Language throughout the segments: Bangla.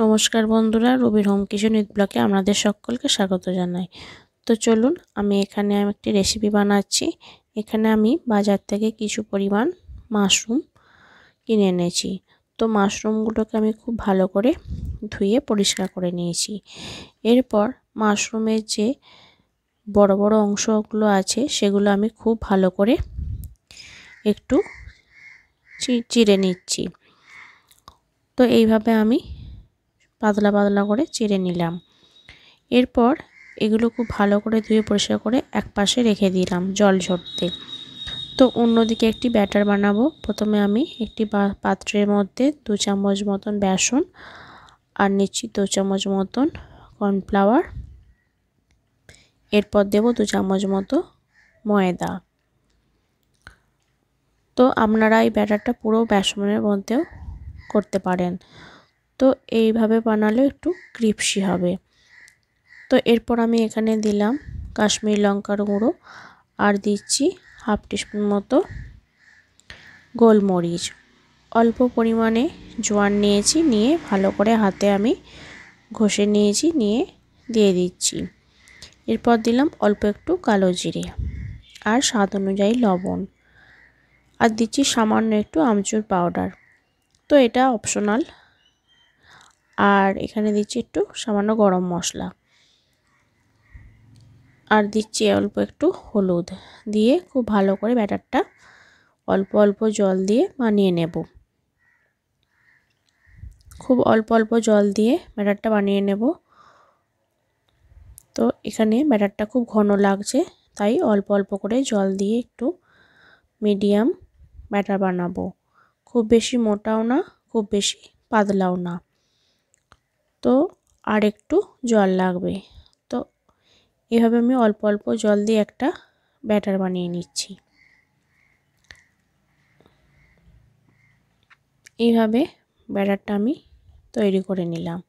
নমস্কার বন্ধুরা, রবির হোম কিচেন উইথ ব্লগে আপনাদের সকলকে স্বাগত জানাই। তো চলুন, আমি এখানে একটি রেসিপি বানাচ্ছি। এখানে আমি বাজার থেকে কিছু পরিমাণ মাশরুম কিনে এনেছি। তো মাশরুমগুলোকে আমি খুব ভালো করে ধুয়ে পরিষ্কার করে নিয়েছি। এরপর মাশরুমের যে বড় বড় অংশগুলো আছে সেগুলো আমি খুব ভালো করে একটু চিড়ে নিচ্ছি। তো এইভাবে আমি পাতলা পাতলা করে চিড়ে নিলাম। এরপর এগুলো খুব ভালো করে ধুয়ে পরিষ্কার করে একপাশে রেখে দিলাম জল ঝরতে। তো অন্যদিকে একটি ব্যাটার বানাবো। প্রথমে আমি একটি পাত্রের মধ্যে 2 চামচ মতন বেসন আর নিচ্ছি 2 চামচ মতন কর্নফ্লাওয়ার। এরপর দেব 2 চামচ মতো ময়দা। তো আপনারা এই ব্যাটারটা পুরো বেসনের মধ্যেও করতে পারেন। তো এইভাবে বানালে একটু ক্রিপসি হবে। তো এরপর আমি এখানে দিলাম কাশ্মীরি লঙ্কার গুঁড়ো আর দিচ্ছি হাফ টিস্পুন মতো গোলমরিচ। অল্প পরিমাণে জোয়ান নিয়েছি, নিয়ে ভালো করে হাতে আমি ঘষে নিয়েছি, নিয়ে দিয়ে দিচ্ছি। এরপর দিলাম অল্প একটু কালো জিরে আর স্বাদ অনুযায়ী লবণ, আর দিচ্ছি সামান্য একটু আমচুর পাউডার। তো এটা অপশনাল। আর এখানে দিচ্ছি একটু সামান্য গরম মশলা, আর দিচ্ছি অল্প একটু হলুদ। দিয়ে খুব ভালো করে ব্যাটারটা অল্প অল্প জল দিয়ে বানিয়ে নেব। খুব অল্প অল্প জল দিয়ে ব্যাটারটা বানিয়ে নেব। তো এখানে ব্যাটারটা খুব ঘন লাগছে, তাই অল্প অল্প করে জল দিয়ে একটু মিডিয়াম ব্যাটার বানাবো। খুব বেশি মোটাও না, খুব বেশি পাতলাও না। তো আর একটু জল লাগবে। তো এভাবে আমি অল্প অল্প জল দিয়ে একটা ব্যাটার বানিয়ে নিচ্ছি। এইভাবে ব্যাটারটা আমি তৈরি করে নিলাম।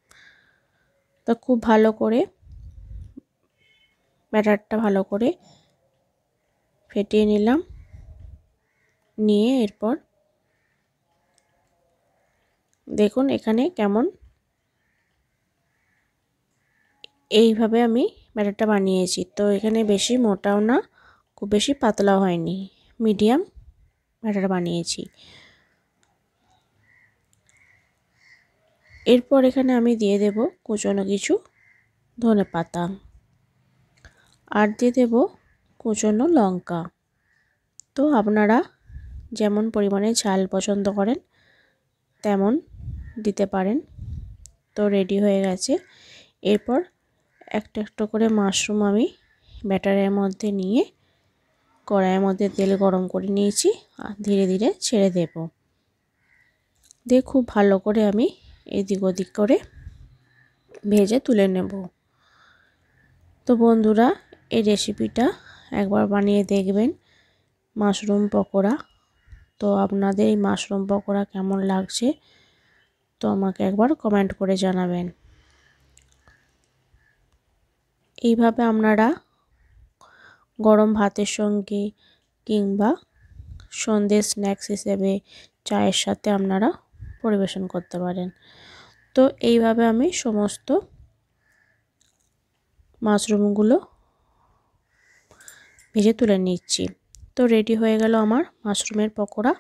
তো খুব ভালো করে ব্যাটারটা ভালো করে ফেটিয়ে নিলাম। নিয়ে এরপর দেখুন এখানে কেমন, এইভাবে আমি ব্যাটারটা বানিয়েছি। তো এখানে বেশি মোটাও না, খুব বেশি পাতলাও হয়নি, মিডিয়াম ব্যাটার বানিয়েছি। এরপর এখানে আমি দিয়ে দেব কুচনো কিছু ধনেপাতা, আর দিয়ে দেব কুচনো লঙ্কা। তো আপনারা যেমন পরিমাণে ঝাল পছন্দ করেন তেমন দিতে পারেন। তো রেডি হয়ে গেছে। এরপর একটা একটা করে মাশরুম আমি ব্যাটারের মধ্যে নিয়ে কড়াইয়ের মধ্যে তেল গরম করে নিয়েছি, আর ধীরে ধীরে ছেড়ে দেব। দিয়ে খুব ভালো করে আমি এদিক ওদিক করে ভেজে তুলে নেব। তো বন্ধুরা, এই রেসিপিটা একবার বানিয়ে দেখবেন, মাশরুম পকোড়া। তো আপনাদের এই মাশরুম পকোড়া কেমন লাগছে তো আমাকে একবার কমেন্ট করে জানাবেন। এইভাবে আপনারা গরম ভাতের সঙ্গে কিংবা সন্ধ্যের স্ন্যাক্স হিসেবে চায়ের সাথে আপনারা পরিবেশন করতে পারেন। তো এইভাবে আমি সমস্ত মাশরুমগুলো ভেজে তুলে নিচ্ছি। তো রেডি হয়ে গেল আমার মাশরুমের পকোড়া।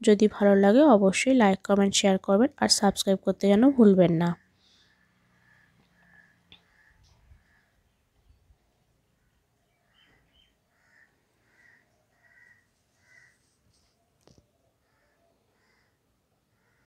যদি ভালো লাগে অবশ্যই লাইক, কমেন্ট, শেয়ার করবেন, আর সাবস্ক্রাইব করতে যেন ভুলবেন না।